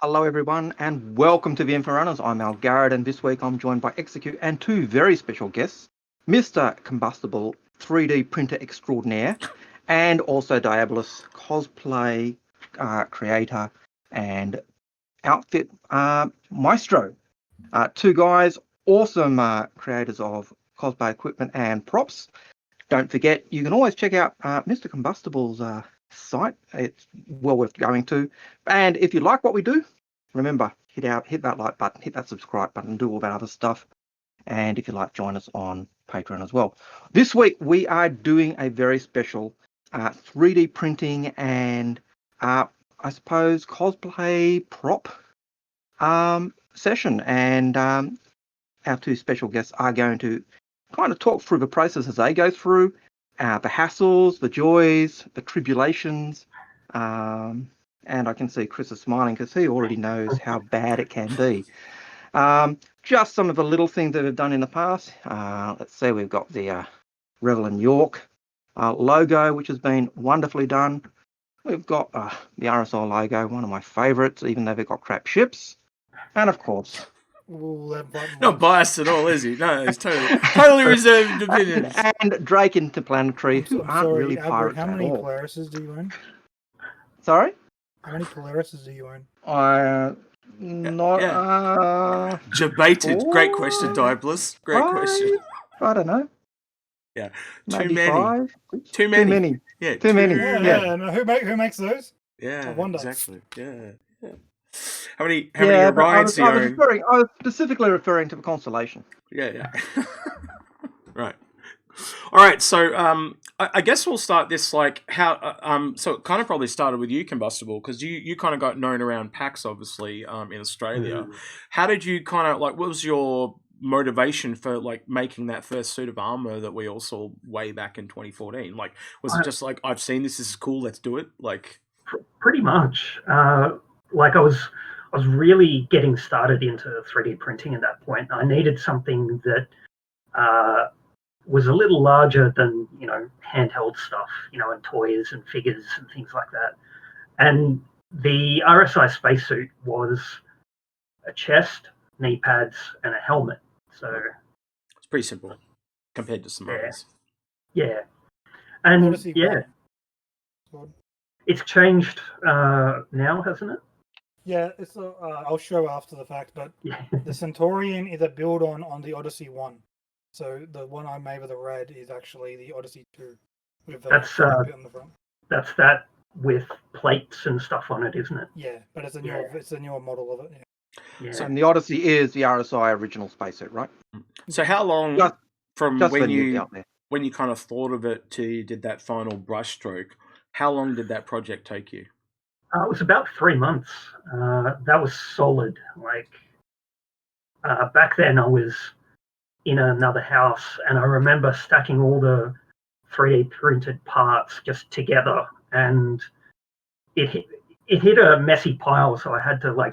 Hello, everyone, and welcome to the Inforunners. I'm Al Garrett, and this week I'm joined by Execute and two very special guests, Mr. Combustible 3D printer extraordinaire, and also Diabolus cosplay creator and outfit maestro. Two guys, awesome creators of cosplay equipment and props. Don't forget, you can always check out Mr. Combustible's site. It's well worth going to. And if you like what we do, remember, hit that like button, hit that subscribe button, do all that other stuff. And if you like, join us on Patreon as well. This week, we are doing a very special 3D printing and, I suppose, cosplay prop session. And our two special guests are going to kind of talk through the process as they go through, the hassles, the joys, the tribulations. And I can see Chris is smiling because he already knows how bad it can be. Just some of the little things that we've done in the past. Let's see, we've got the Revel in York logo, which has been wonderfully done. We've got the RSI logo, one of my favourites, even though they've got crap ships. And of course, not biased at all, is he? No, he's totally reserved opinions. And Drake Interplanetary, who aren't really Albert, pirates how at many all. Polarises do you own? Sorry? How many Polarises do you own? Debated. Great question, Diabolus. Great question. I don't know. Yeah. Maybe Too many. five. Too many. Too many. Yeah. Too many. Yeah. No, who makes those? Yeah. I wonder. Exactly. Yeah. How many Orions do you own? I was specifically referring to the constellation. Yeah. Right. All right. So I guess we'll start this like how so it kind of probably started with you, Combustible, because you kind of got known around PAX, obviously, in Australia. How did you kind of like? What was your motivation for like making that first suit of armor that we all saw way back in 2014? Like, was it just like, I've seen this is cool, let's do it? Like, pretty much. Like I was really getting started into 3D printing at that point. I needed something that was a little larger than, handheld stuff, and toys and figures and things like that. And the Rsi Spacesuit was a chest, knee pads, and a helmet. So it's pretty simple compared to some others. Yeah. And it's changed now, hasn't it? Yeah, it's I'll show after the fact, but the Centaurian is a build on the Odyssey 1. So the one I made with the red is actually the Odyssey 2 with the bit on the front. That's that with plates and stuff on it, isn't it? Yeah, but it's a newer model of it. Yeah. So and the Odyssey is the RSI original spacesuit, right? So how long from when you kind of thought of it to you did that final brushstroke? How long did that project take you? It was about 3 months. That was solid. Like back then, I was in another house, and I remember stacking all the 3D printed parts just together, and it hit a messy pile, so I had to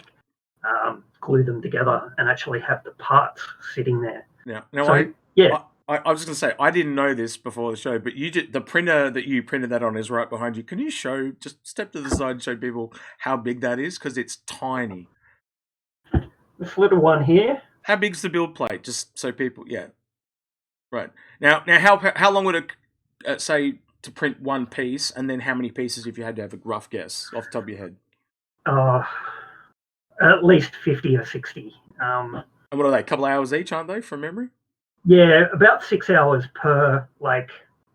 glue them together and actually have the parts sitting there. Yeah. Now, I was going to say, I didn't know this before the show, but the printer that you printed that on is right behind you. Can you just step to the side and show people how big that is? Because it's tiny. This little one here. How big's the build plate? Just so people, right. Now, how long would it say to print one piece, and then how many pieces if you had to have a rough guess off the top of your head? At least 50 or 60. And what are they? A couple of hours each, aren't they, from memory? Yeah, about 6 hours per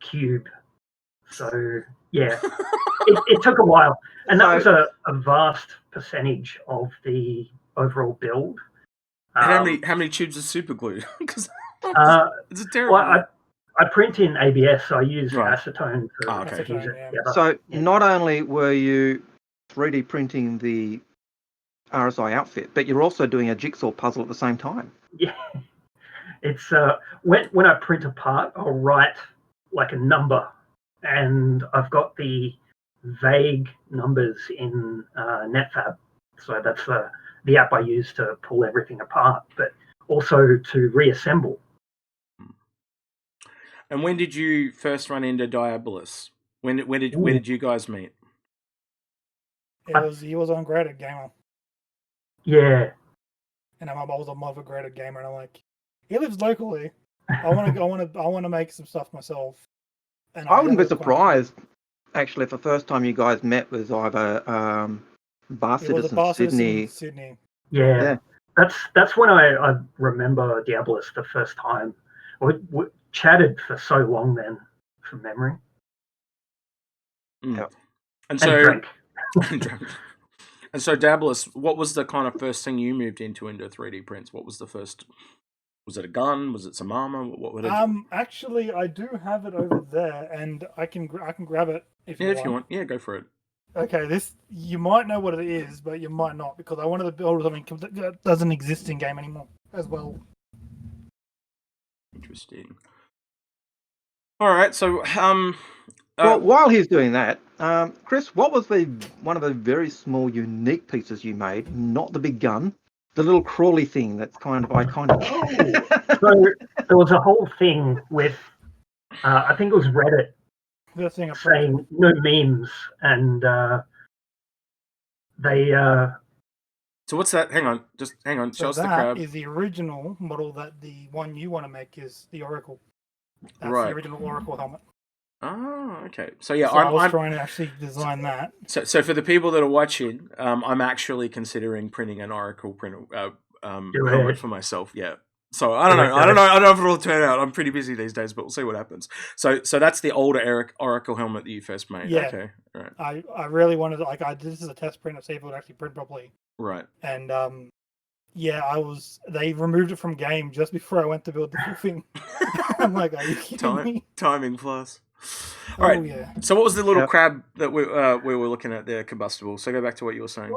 cube. So yeah, it took a while, and that was a vast percentage of the overall build. And how many tubes of super glue? Because it's a terrible. Well, I print in ABS, so I use acetone to fuse it together. So not only were you 3D printing the RSI outfit, but you're also doing a jigsaw puzzle at the same time. Yeah, it's when I print a part, I'll write a number, and I've got the vague numbers in NetFab, so that's the app I use to pull everything apart, but also to reassemble. And when did you first run into Diabolus? When did you guys meet? He was on Grad at Gamer. Yeah. And I was a motivated gamer, and I'm like, he lives locally. I want to make some stuff myself. And I wouldn't be had a surprised, actually, if the first time you guys met was either Bar It was a Citizen bar citizen Sydney. in Sydney. Yeah. That's when I remember Diabolus the first time. We chatted for so long then, from memory. Mm. Yep. And so, drank. And so, Diabolus, what was the kind of first thing you moved into 3D prints? What was the first? Was it a gun? Was it some armor? What would it? Actually, I do have it over there, and I can grab it if you want. Yeah, go for it. Okay, this you might know what it is, but you might not, because I wanted to build something that doesn't exist in game anymore as well. Interesting. All right, so well, while he's doing that, Chris, what was one of the very small, unique pieces you made? Not the big gun, the little crawly thing that's kind of iconic. So there was a whole thing with, I think it was Reddit, The thing saying no memes, and they. So what's that? Hang on, show us the crab. That is the original model. That the one you want to make is the Oracle. That's right. the original Oracle helmet. Oh, okay. So yeah, I was trying to actually design that. So for the people that are watching, I'm actually considering printing an Oracle helmet for myself. Yeah. So I don't know. I don't know if it'll turn out. I'm pretty busy these days, but we'll see what happens. So that's the older Oracle helmet that you first made. Yeah. Okay. Right. I really wanted this is a test print to see if it would actually print properly. Right. And they removed it from game just before I went to build the full thing. I'm like, are you kidding me? Timing plus. All right. Yeah. So what was the little crab that we were looking at there, Combustible? So go back to what you were saying.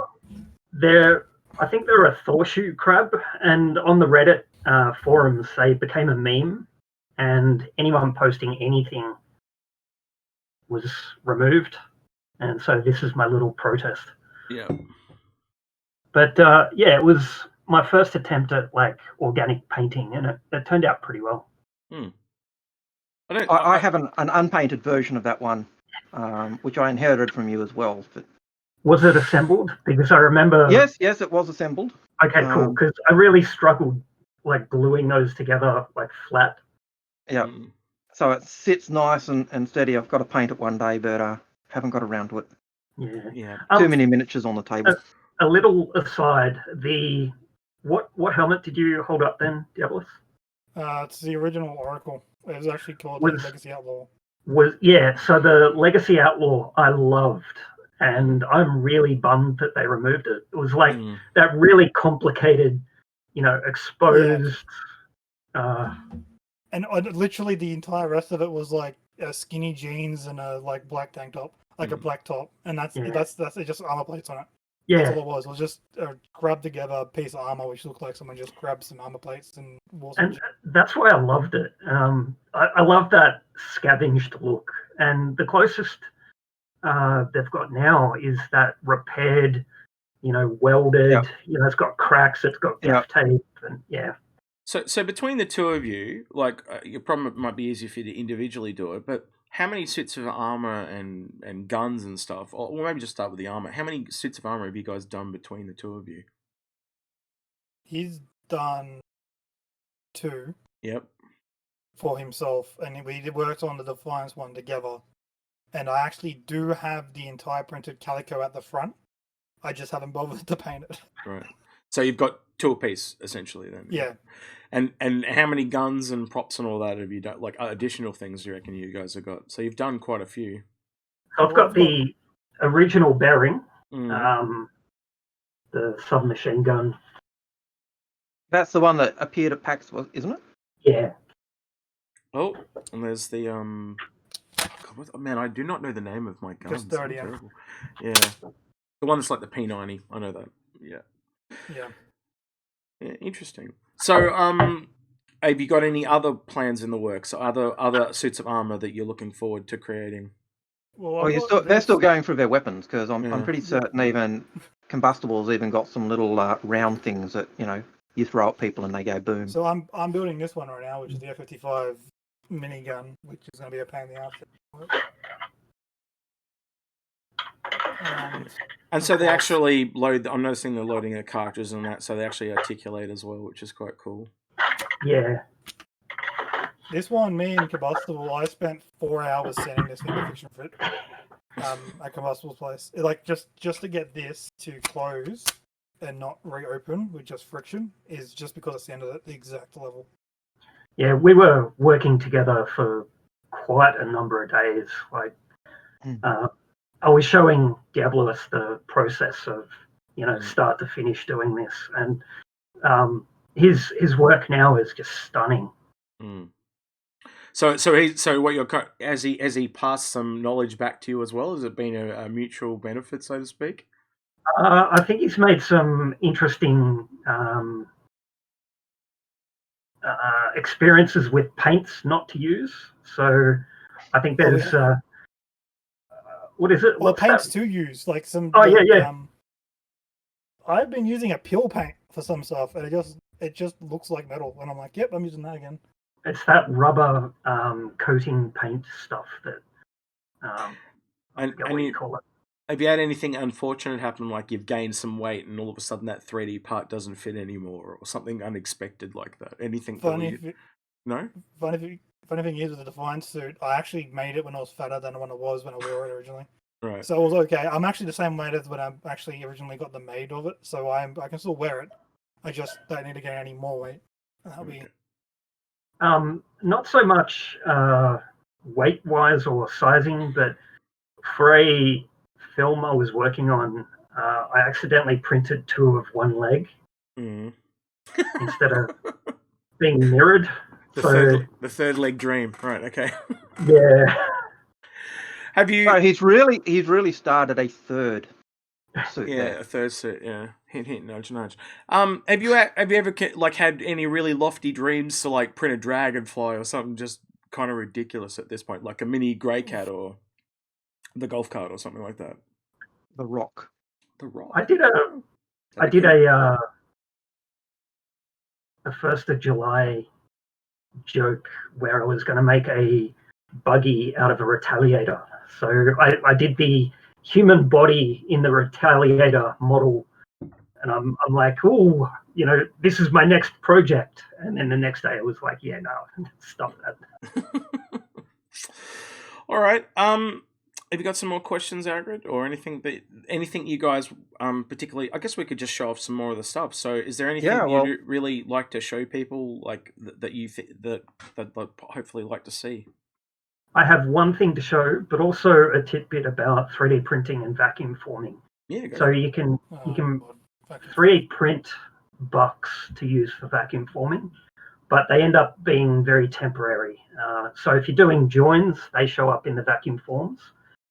I think they're a Thorshoe crab, and on the Reddit forums, they became a meme, and anyone posting anything was removed. And so this is my little protest. Yeah. But it was my first attempt at organic painting, and it turned out pretty well. I have an unpainted version of that one, which I inherited from you as well. But... Was it assembled? Because I remember... Yes, it was assembled. Okay, cool, because I really struggled gluing those together flat. Yeah. So it sits nice and steady. I've got to paint it one day, but haven't got around to it. Yeah. Too many miniatures on the table. A little aside, what helmet did you hold up then, Diabolus? It's the original Oracle. It was actually called the Legacy Outlaw. So the Legacy Outlaw I loved, and I'm really bummed that they removed it. It was that really complicated, exposed. Yeah. And literally the entire rest of it was skinny jeans and a black tank top, a black top, and that's it. Just armor plates on it. Yeah, that's all it was. It was just grabbed together a piece of armor, which looked like someone just grabbed some armor plates and wore some. And that's why I loved it. I love that scavenged look, and the closest they've got now is that repaired, welded. Yep. It's got cracks, it's got gaff tape, and So between the two of you, your problem might be easier for you to individually do it, but how many suits of armor and guns and stuff, or maybe just start with the armor, how many suits of armor have you guys done between the two of you? He's done 2. Yep. For himself, and we worked on the Defiance one together. And I actually do have the entire printed calico at the front. I just haven't bothered to paint it. Right. So you've got 2 apiece, essentially, then. Yeah. And how many guns and props and all that have you done? Additional things do you reckon you guys have got? So you've done quite a few. I've got the original bearing, the submachine gun. That's the one that appeared at PAX, isn't it? Yeah. Oh, and there's the man, I do not know the name of my gun. Just 30. Yeah. The one that's like the P90. I know that. Yeah. Yeah, interesting. So, have you got any other plans in the works? Other suits of armor that you're looking forward to creating? Well, they're still going through their weapons, because I'm pretty certain even Combustible's even got some little round things that you throw at people and they go boom. So I'm building this one right now, which is the F-55 minigun, which is going to be a pain in the ass. And so they actually load. I'm noticing they're loading their cartridges and that, so they actually articulate as well, which is quite cool. Yeah. This one, me and Combustible, I spent 4 hours sending this thing to Fiction Fit at Combustible's place. Just to get this to close and not reopen with just friction is just because it's the end of the exact level. Yeah, we were working together for quite a number of days. Like, I was showing Diabolus the process of, start to finish doing this, and his work now is just stunning. So what has he passed some knowledge back to you as well? Has it been a mutual benefit, so to speak? I think he's made some interesting experiences with paints not to use. So I think there's what is it? Well, paints to use, like some. Yeah. I've been using a pill paint for some stuff, and it just looks like metal, and I'm like, yep, I'm using that again. It's that rubber coating paint stuff that I forget what you call it. Have you had anything unfortunate happen, like you've gained some weight and all of a sudden that 3D part doesn't fit anymore, or something unexpected like that? Anything? No. Funny thing is, with the Defiant suit, I actually made it when I was fatter than when I was when I wore it originally. Right. So it was okay. I'm actually the same weight as when I actually originally got the made of it, so I can still wear it. I just don't need to gain any more weight. That'll be. Not so much weight-wise or sizing, but for a film I was working on, I accidentally printed 2 of one leg instead of being mirrored. The third leg dream, right? Okay. Yeah. Have you? So he's really started a third suit. Yeah, there. a third suit. Yeah, hint, nudge, nudge. Have you ever like had any really lofty dreams to like print a dragonfly or something just kind of ridiculous at this point, like a mini grey cat or the golf cart or something like that? The Rock. The Rock. I did a 1st of July joke where I was going to make a buggy out of a Retaliator. So I did the human body in the Retaliator model, and I'm like, oh, this is my next project. And then the next day it was like, yeah, no, stop that. All right. Have you got some more questions, Agrid, or anything you guys particularly? I guess we could just show off some more of the stuff. So, is there anything you'd really like to show people, like that you that hopefully like to see? I have one thing to show, but also a tidbit about 3D printing and vacuum forming. Yeah. So you can 3D print bucks to use for vacuum forming, but they end up being very temporary. So if you're doing joins, they show up in the vacuum forms.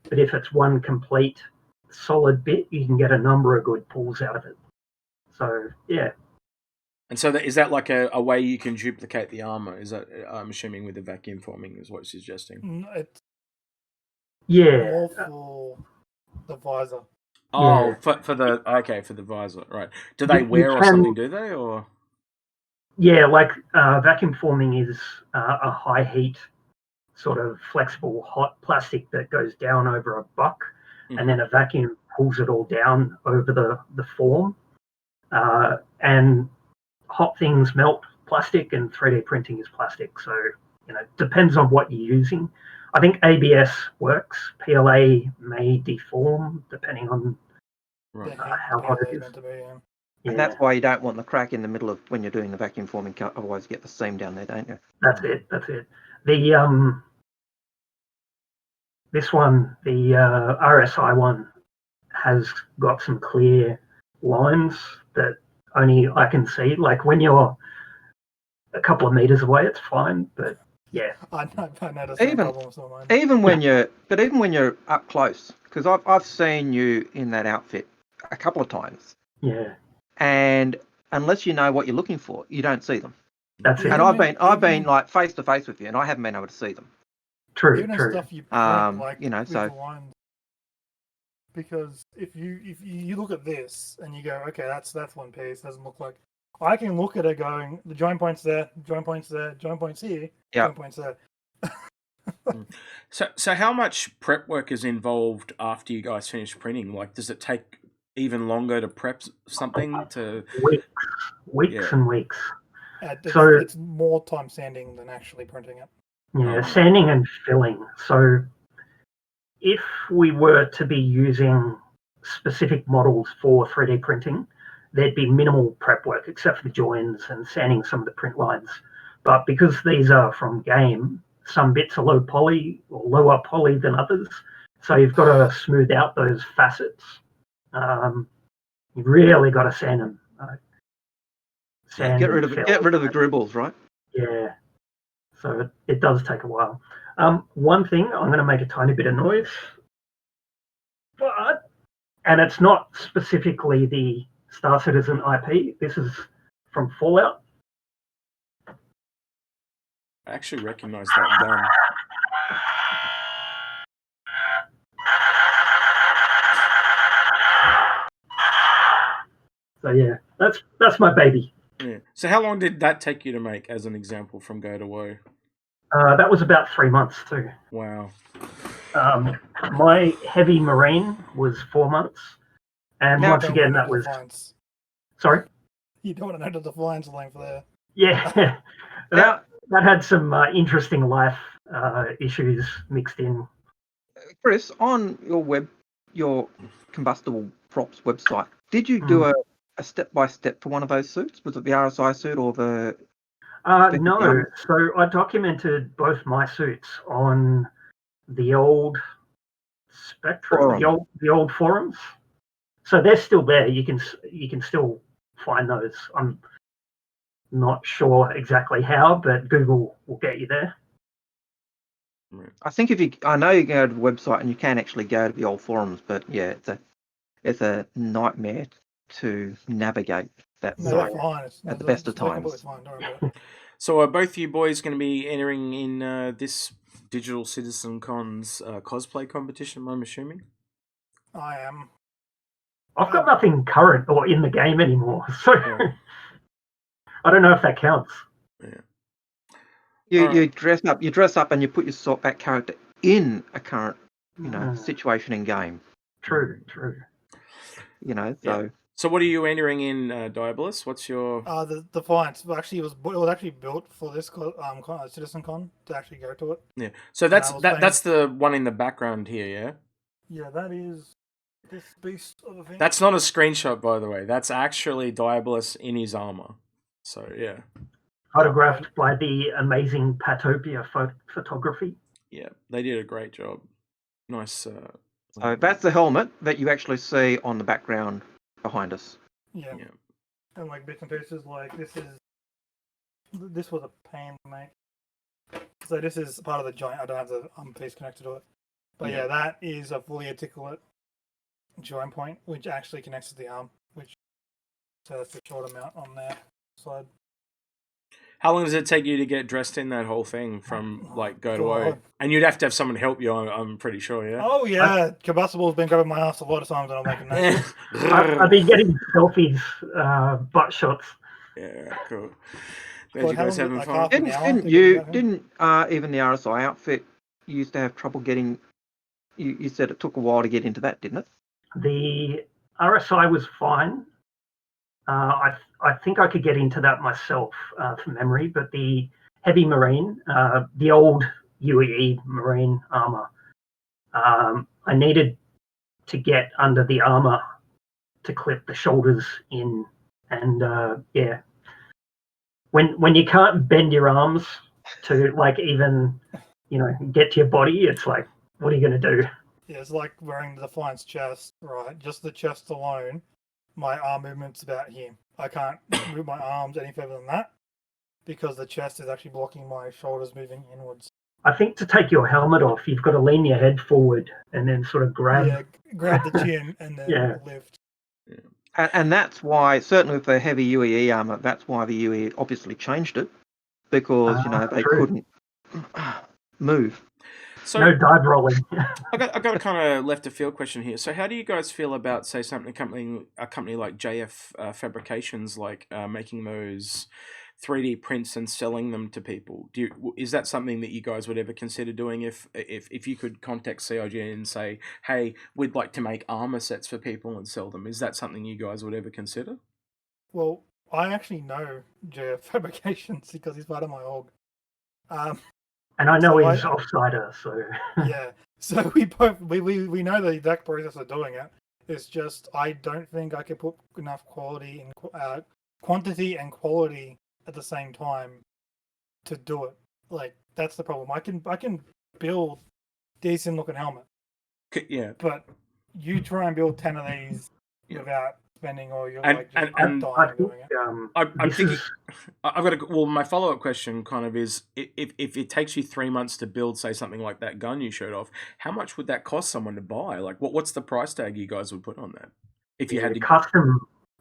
But if it's one complete solid bit, you can get a number of good pulls out of it. So, yeah. And so is that like a way you can duplicate the armor? Is that, I'm assuming, with the vacuum forming is what you're suggesting? It's more for the visor. Oh, yeah. for the visor, right. Do they wear or something, do they? Or yeah, like vacuum forming is a high heat sort of flexible hot plastic that goes down over a buck, and then a vacuum pulls it all down over the form. And hot things melt plastic, and 3D printing is plastic. So, depends on what you're using. I think ABS works. PLA may deform depending on how hot it is. And that's why you don't want the crack in the middle of when you're doing the vacuum forming cut, otherwise you get the seam down there, don't you? That's it. The this one, the RSI one, has got some clear lines that only I can see. Like when you're a couple of meters away, it's fine, but yeah. I noticed even when you're up close, because I've seen you in that outfit a couple of times. Yeah. And unless you know what you're looking for, you don't see them. That's it. And I've been like face to face with you, and I haven't been able to see them. True. Stuff you print, so lines. Because if you look at this and you go, okay, that's one piece, doesn't look like. I can look at it going, the joint point's there, joint point's there, joint point's here, joint point's there. So how much prep work is involved after you guys finish printing? Like, does it take even longer to prep something to weeks and weeks? It's more time sanding than actually printing it. Yeah, sanding and filling. So if we were to be using specific models for 3D printing, there'd be minimal prep work except for the joins and sanding some of the print lines. But because these are from game, some bits are low poly or lower poly than others. So you've got to smooth out those facets. You've really got to sand them. Get rid of the dribbles, right? Yeah. So it does take a while. One thing, I'm going to make a tiny bit of noise, and it's not specifically the Star Citizen IP. This is from Fallout. I actually recognise that gun. So yeah, that's my baby. Yeah. So how long did that take you to make, as an example, from Go to Woe? That was about 3 months too. Wow. My heavy marine was 4 months, and once again that was. Sorry. You don't want to know the Defiance length there. Yeah, that had some interesting life issues mixed in. Chris, on your Combustible Props website, did you do a step-by-step for one of those suits? Was it the RSI suit or the... No, so I documented both my suits on the old Spectrum, the old forums. So they're still there. You can still find those. I'm not sure exactly how, but Google will get you there. I think I know you go to the website and you can actually go to the old forums, but yeah, it's a nightmare to navigate that site at the best of times. So are both you boys going to be entering in this Digital Citizen Con's cosplay competition, I'm assuming? I am. I've got nothing current or in the game anymore, so I don't know if that counts. Yeah. You dress up and you put that character in a current, situation in game. True. Mm. So. So what are you entering in, Diabolus? What's your... The Defiance. Actually, it was actually built for this Citizen Con to actually go to it. Yeah. So that's the one in the background here, yeah? Yeah, that is this beast of a thing. That's not a screenshot, by the way. That's actually Diabolus in his armor. So, yeah. Photographed by the amazing Patopia photography. Yeah, they did a great job. Nice. So that's the helmet that you actually see on the background behind us. Yeah. And like bits and pieces, like this was a pain to make. So this is part of the joint. I don't have the piece connected to it. But yeah, that is a fully articulate joint point, which actually connects to the arm, so that's the short amount on there side. How long does it take you to get dressed in that whole thing from Go to Woe? And you'd have to have someone help you, I'm pretty sure, yeah? Oh, yeah. Combustible's been grabbing my ass a lot of times and I'm making that. I've been getting selfies, butt shots. Yeah, cool. Glad you guys having fun. Didn't even the RSI outfit used to have trouble getting... You said it took a while to get into that, didn't it? The RSI was fine. I think I could get into that myself from memory, but the heavy marine, the old UEE marine armor, I needed to get under the armor to clip the shoulders in, and when you can't bend your arms to even get to your body, it's like, what are you going to do? Yeah, it's like wearing the Defiance chest, right? Just the chest alone. My arm movement's about here. I can't move my arms any further than that because the chest is actually blocking my shoulders moving inwards. I think to take your helmet off, you've got to lean your head forward and then sort of grab the chin and then lift. Yeah. And that's why, certainly with the heavy UEE armor, that's why the UE obviously changed it because they couldn't move. So, no dive rolling. I got a kind of left of field question here. So how do you guys feel about, say, a company like JF Fabrications, making those 3D prints and selling them to people. Is that something that you guys would ever consider doing if you could contact CIG and say, hey, we'd like to make armor sets for people and sell them? Is that something you guys would ever consider? Well, I actually know JF Fabrications because he's part of my org. And I know he's offsider, so yeah. So we both we know the exact process of doing it. It's just I don't think I could put enough quality and quantity and quality at the same time to do it. Like that's the problem. I can build decent looking helmet. Yeah. But you try and build 10 of these without spending all your and doing it. I'm thinking. I've got well, my follow-up question kind of is, if it takes you 3 months to build, say, something like that gun you showed off, how much would that cost someone to buy? Like, what's the price tag you guys would put on that? If you had to...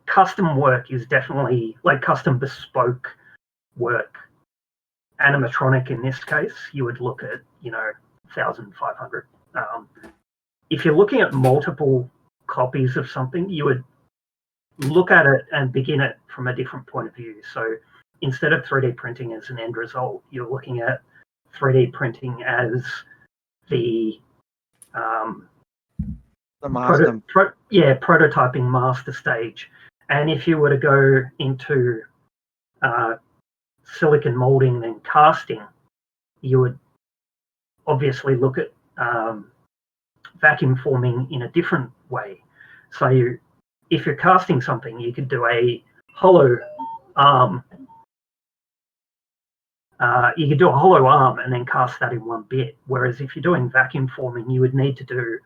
Custom work is definitely, like custom bespoke work. Animatronic in this case, you would look at, 1,500. If you're looking at multiple copies of something, you would look at it and begin it from a different point of view. So instead of 3D printing as an end result, you're looking at 3D printing as the master. Prototyping master stage. And if you were to go into silicon molding and casting, you would obviously look at vacuum forming in a different way. So if you're casting something, you could do a hollow arm. You could do a hollow arm and then cast that in one bit. Whereas if you're doing vacuum forming, you would need to do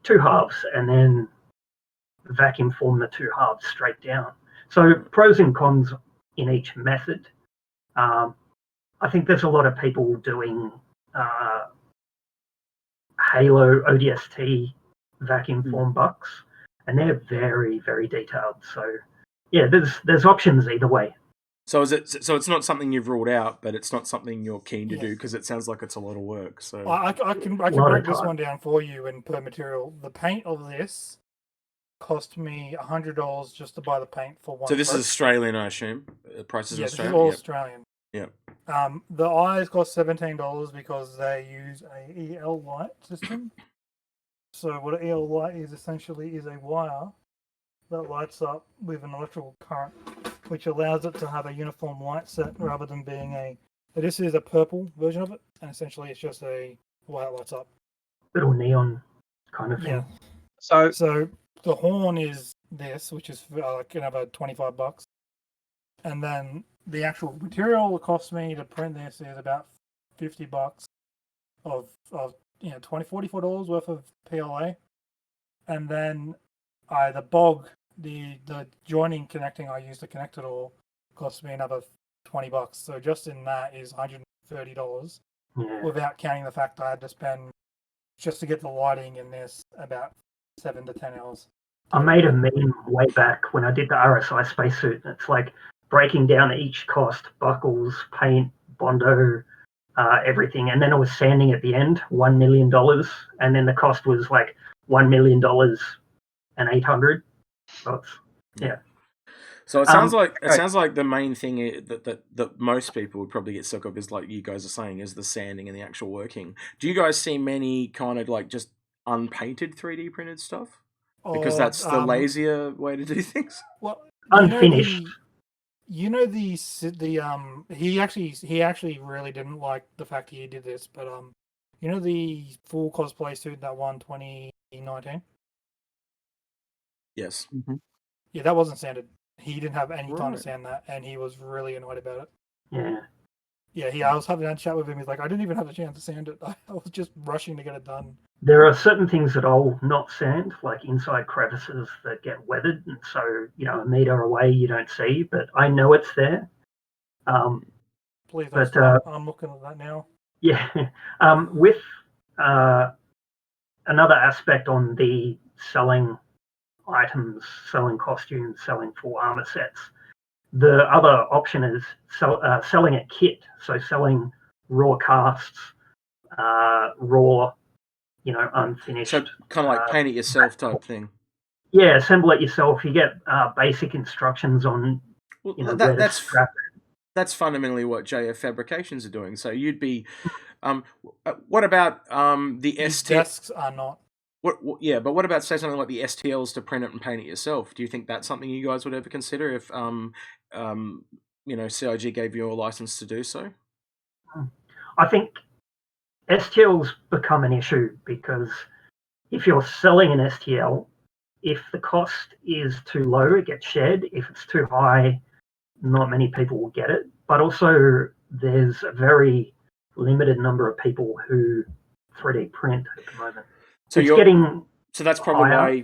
2 halves and then vacuum form the 2 halves straight down. So pros and cons in each method. I think there's a lot of people doing Halo ODST vacuum form bucks, and they're very, very detailed. So yeah, there's options either way. So it's not something you've ruled out, but it's not something you're keen to do because it sounds like it's a lot of work. So I can break this one down for you in per material. The paint of this cost me $100 just to buy the paint for one. So this is Australian, I assume. The price is Australian. This is all Australian. Yeah. The eyes cost $17 because they use a EL light system. So what an EL light is essentially is a wire that lights up with an electrical current, which allows it to have a uniform light set rather than being this is a purple version of it, and essentially it's just a wire that lights up. Little neon kind of thing. Yeah. So the horn is this, which is like another $25, and then the actual material that cost me to print this is about $50 of $44 worth of PLA, and then the bog, the joining connecting I used to connect it all cost me another $20. So just in that is $130 without counting the fact I had to spend just to get the lighting in this about 7 to 10 hours. I made a meme way back when I did the Rsi Spacesuit. It's like breaking down each cost, buckles, paint, Bondo, everything. And then it was sanding at the end, $1 million. And then the cost was like $1 million and $800. Yeah. So it sounds like the main thing that most people would probably get sick of is, like you guys are saying, is the sanding and the actual working. Do you guys see many kind of like just unpainted 3D printed stuff? Because that's the lazier way to do things. Well, unfinished. He actually really didn't like the fact he did this, but the full cosplay suit that won 2019. Yes. Mm-hmm. Yeah, that wasn't sanded. He didn't have any time to sand that, and he was really annoyed about it. Yeah. Yeah, I was having that chat with him. He's like, I didn't even have a chance to sand it. I was just rushing to get it done. There are certain things that I'll not sand, like inside crevices that get weathered, and so a meter away you don't see, but I know it's there. Please don't stop. I'm looking at that now. Yeah. With another aspect on the selling items, selling costumes, selling full armor sets, the other option is selling a kit, so selling raw casts, raw, unfinished. So kind of like paint it yourself type thing. Yeah, assemble it yourself. You get basic instructions on where to strap it. that's fundamentally what JF Fabrications are doing. So you'd be, what about the These ST? desks are not. Yeah, but what about say something like the STLs to print it and paint it yourself? Do you think that's something you guys would ever consider if CIG gave you a license to do so? I think STLs become an issue because if you're selling an STL, if the cost is too low, it gets shared. If it's too high, not many people will get it. But also, there's a very limited number of people who 3D print at the moment. So it's getting so that's probably higher. why.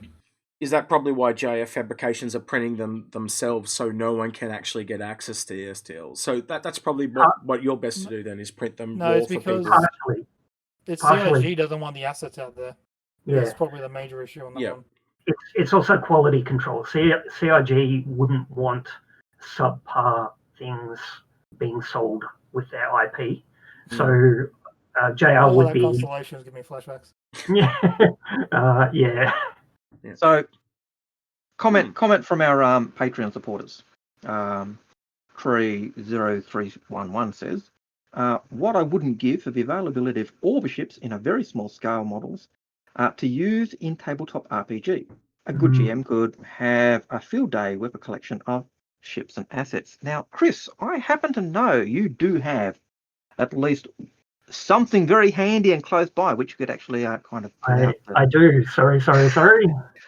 Is that probably why JF Fabrications are printing them themselves, so no one can actually get access to the STLs? So that's probably what you're best to do then, is print them No, raw it's for because people. CIG doesn't want the assets out there. Yeah, that's probably the major issue on that one. It's also quality control. CIG wouldn't want subpar things being sold with their IP. So JR would be. Constellations give me flashbacks. Yeah. So, comment from our Patreon supporters. 30311 says, what I wouldn't give for the availability of all the ships in a very small scale models to use in tabletop RPG. A good GM could have a field day with a collection of ships and assets. Now, Chris, I happen to know you do have at least something very handy and close by, which you could actually kind of. I do. Sorry.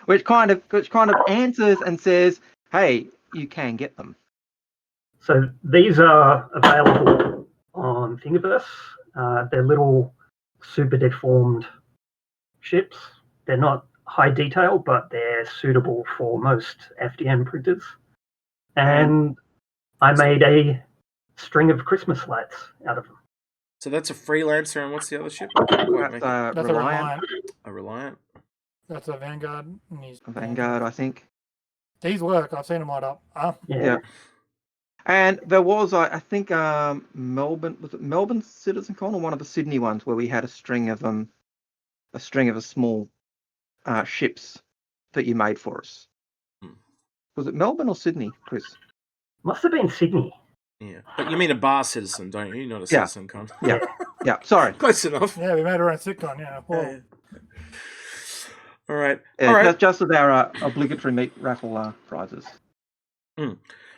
which kind of answers and says, "Hey, you can get them." So these are available on Thingiverse. They're little super deformed ships. They're not high detail, but they're suitable for most FDM printers. And I made a string of Christmas lights out of them. So that's a Freelancer, and what's the other ship? That's a Reliant. A Reliant. That's a Vanguard. Vanguard, I think. These work. I've seen them light up. Yeah. And there was, I think, Melbourne, was it Melbourne Citizen Con, or one of the Sydney ones, where we had a string of small ships that you made for us. Was it Melbourne or Sydney, Chris? Must have been Sydney. Yeah, but you mean a bar citizen, don't you? Not a Citizen Con. Yeah. Sorry. Close enough. Yeah, we made our own sitcom. Yeah. All right. Yeah, that's just with our obligatory meat raffle prizes. All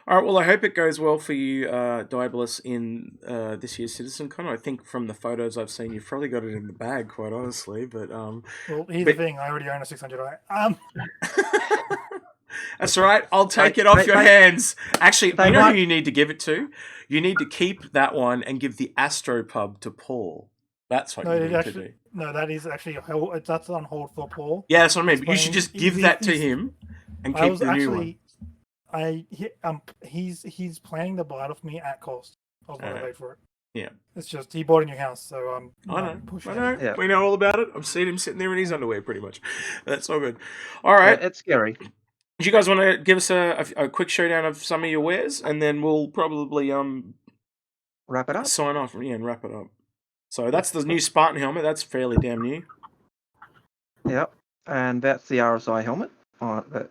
right, well, I hope it goes well for you, Diabolus, in this year's Citizen Con. I think from the photos I've seen, you've probably got it in the bag, quite honestly. But well, here's the thing: I already own a 600i. That's all right. I'll take it off your hands. Actually, you know who you need to give it to? You need to keep that one and give the Astropub to Paul. That's what you need to do. No, that is actually that's on hold for Paul. Yeah, that's what I mean. But you should just give that to him and keep the new one. He's planning to buy it off me at cost. I was going to pay for it. Yeah. It's just he bought a new house, so I know. Yeah. We know all about it. I've seen him sitting there in his underwear, pretty much. That's all good. All right. Yeah, it's scary. Do you guys want to give us a quick showdown of some of your wares, and then we'll probably wrap it up. Sign off, and wrap it up. So that's the new Spartan helmet. That's fairly damn new. Yep, and that's the Rsi helmet that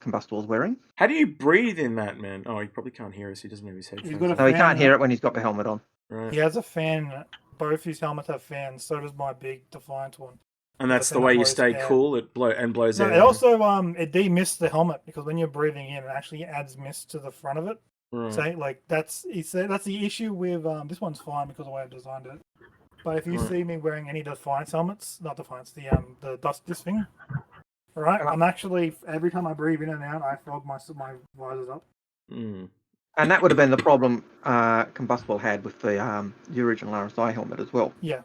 Combustible's wearing. How do you breathe in that, man? Oh, he probably can't hear us. He doesn't have his headphones. No, he can't hear it when he's got the helmet on. Right. He has a fan. Both his helmets have fans. So does my big Defiant one. And that's the way you stay cool. It blows air. It also it demists the helmet, because when you're breathing in, it actually adds mist to the front of it. Right. So that's the issue with this one's fine because of the way I've designed it. But if you see me wearing any Defiance helmets, not Defiance, the this thing, all right, I'm actually, every time I breathe in and out, I fog my visors up. Mm. And that would have been the problem Combustible had with the original Rsi helmet as well. Yeah.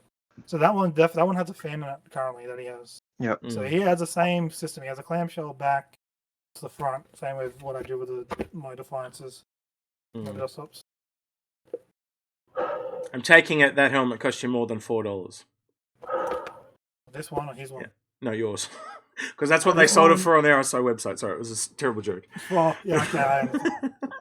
So that one has a fan in it currently that he has. Yep. So he has the same system. He has a clamshell back to the front. Same with what I do with my Defiances, my desktops. I'm taking it that helmet cost you more than $4. This one or his one? Yeah. No, yours. Because that's what they sold it for on the RSI website. Sorry, it was a terrible joke. Well, yeah, okay.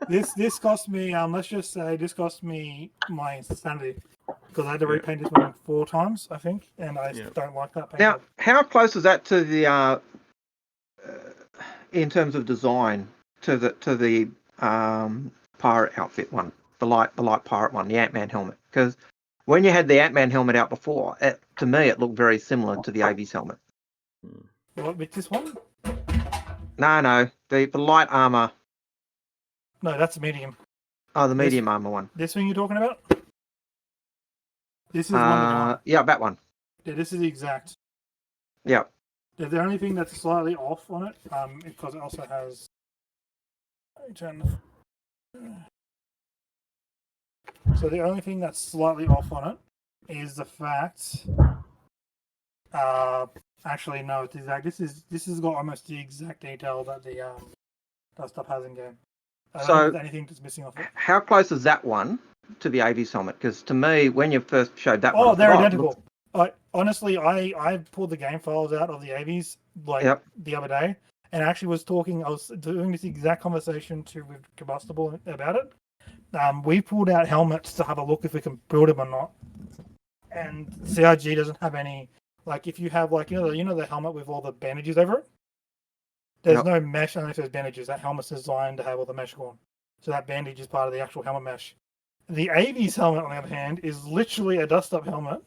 This cost me, let's just say, this cost me my sanity. Because I had to repaint this one 4 times, I think, and I don't like that paint. Now, how close is that to the, in terms of design, to the pirate outfit one? the light pirate one, the Ant-Man helmet, because when you had the Ant-Man helmet out before, to me it looked very similar to the Avs helmet. What, with this one? No, the light armor. No, that's medium. Oh, the medium armor one. This one you're talking about? This is 1-to-1. Yeah, that one. Yeah, this is the exact. Yeah. The only thing that's slightly off on it, because it also has. Let me turn So the only thing that's slightly off on it is the fact. Actually, no, it's exact. This has got almost the exact detail that the that stuff has in game. I don't think there's anything that's missing off it. How close is that one to the Avs helmet? Because to me, when you first showed that one, they're identical. Honestly, I pulled the game files out of the Avs the other day, and actually was talking. I was doing this exact conversation with Combustible about it. We pulled out helmets to have a look if we can build them or not, and CRG doesn't have any. Like if you have you know the helmet with all the bandages over it. There's no mesh unless there's bandages. That helmet's designed to have all the mesh on, so that bandage is part of the actual helmet mesh. The Avs helmet, on the other hand, is literally a dust-up helmet.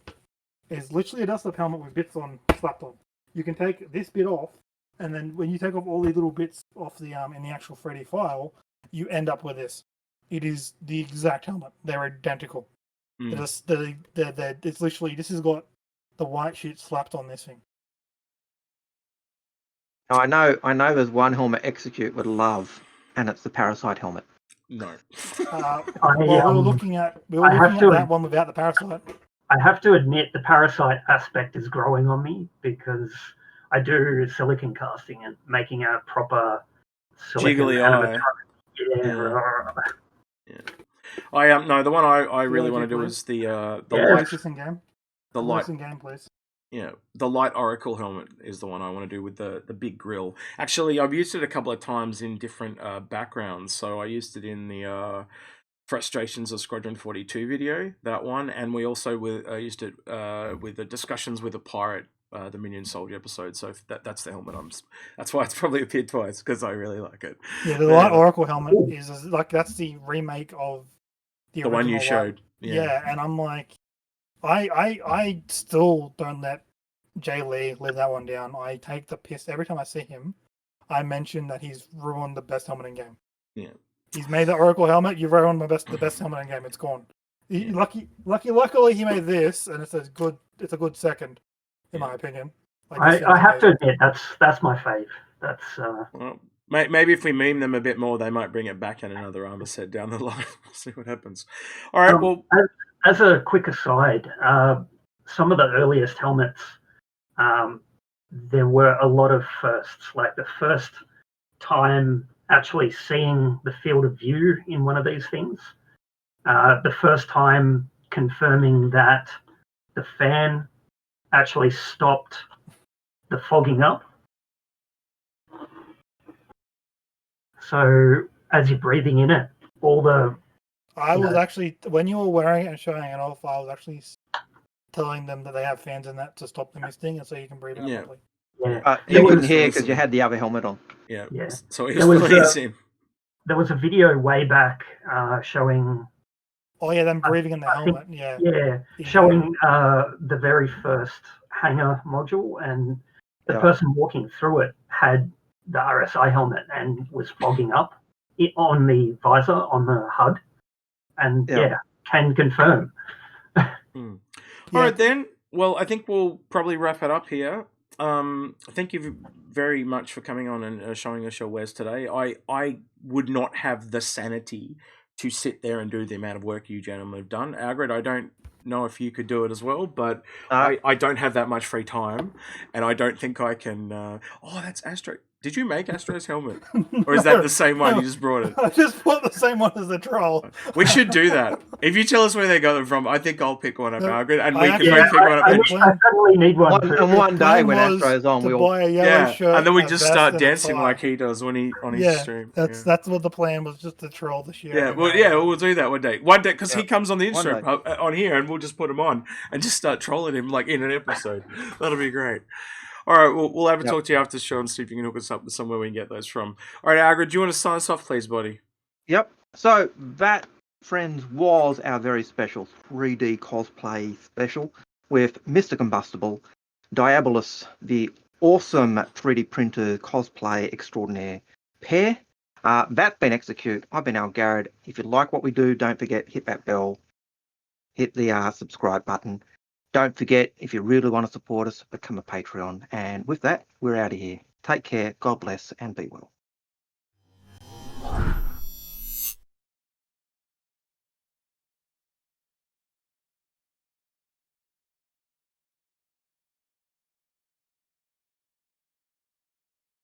It's literally a dust-up helmet with bits slapped on. You can take this bit off, and then when you take off all these little bits off the in the actual 3D file, you end up with this. It is the exact helmet. They're identical. It's literally this has got the white shit slapped on this thing. I know there's one helmet Execute would love, and it's the Parasite helmet. No. We were looking at that one without the Parasite. I have to admit the Parasite aspect is growing on me because I do silicon casting and making a proper silicon Jiggly eye. Yeah. No, the one I really want to do is the light. In game. The light in game, please. Yeah, the light Oracle helmet is the one I want to do with the big grill. Actually, I've used it a couple of times in different backgrounds. So I used it in the Frustrations of Squadron 42 video, that one, and we also used it with the Discussions with a Pirate, the Minion Soldier episode. So that's the helmet. That's why it's probably appeared twice, because I really like it. Yeah, the light Oracle helmet is that's the remake of the one you showed. Yeah, and I'm like. I still don't let Jay Lee live that one down. I take the piss every time I see him. I mention that he's ruined the best helmet in game. Yeah, he's made the Oracle helmet. You ruined the best helmet in game. It's gone. Luckily he made this, and it's a good second, in my opinion. I have to admit that's my fave. That's well, maybe if we meme them a bit more, they might bring it back in another armor set down the line. We'll see what happens. All right. Well. As a quick aside, some of the earliest helmets, there were a lot of firsts. Like the first time actually seeing the field of view in one of these things, the first time confirming that the fan actually stopped the fogging up. So as you're breathing in it, all the I was actually, when you were wearing it and showing it off, I was actually telling them that they have fans in that to stop the misting and so you can breathe out properly. Yeah. You couldn't hear because you had the other helmet on. Yeah. So it was releasing. There was a video way back showing... Oh, yeah, them breathing in the helmet. Yeah. Yeah, showing the very first hanger module, and the person walking through it had the RSI helmet and was fogging up it on the visor, on the HUD. And can confirm. All right then. Well, I think we'll probably wrap it up here. Thank you very much for coming on and showing us your wares today. I would not have the sanity to sit there and do the amount of work you gentlemen have done. Agrid, I don't know if you could do it as well, but I don't have that much free time, and I don't think I can. That's Astro. Did you make Astro's helmet? Or is that the same one? You just brought it? I just bought the same one as the troll. We should do that. If you tell us where they got them from, I think I'll pick one up, Margaret, and we can both pick one up. I certainly need one. And one day when Astro's on, we'll buy a yellow shirt, and then we just start dancing like he does when on his stream. That's what the plan was, just to troll this year. Yeah, we'll do that one day. One day, because he comes on the Instagram on here, and we'll just put him on and just start trolling him like in an episode. That'll be great. All right, we'll have a talk to you after the show and see if you can hook us up with somewhere we can get those from. All right, Agrid, do you want to sign us off, please, buddy? Yep. So that friends, was our very special 3D cosplay special with Mr. Combustible, Diabolus, the awesome 3D printer cosplay extraordinaire pair. That's been Execute. I've been Al Garrett. If you like what we do, don't forget, hit that bell, hit the subscribe button. Don't forget, if you really want to support us, become a Patreon. And with that, we're out of here. Take care, God bless, and be well.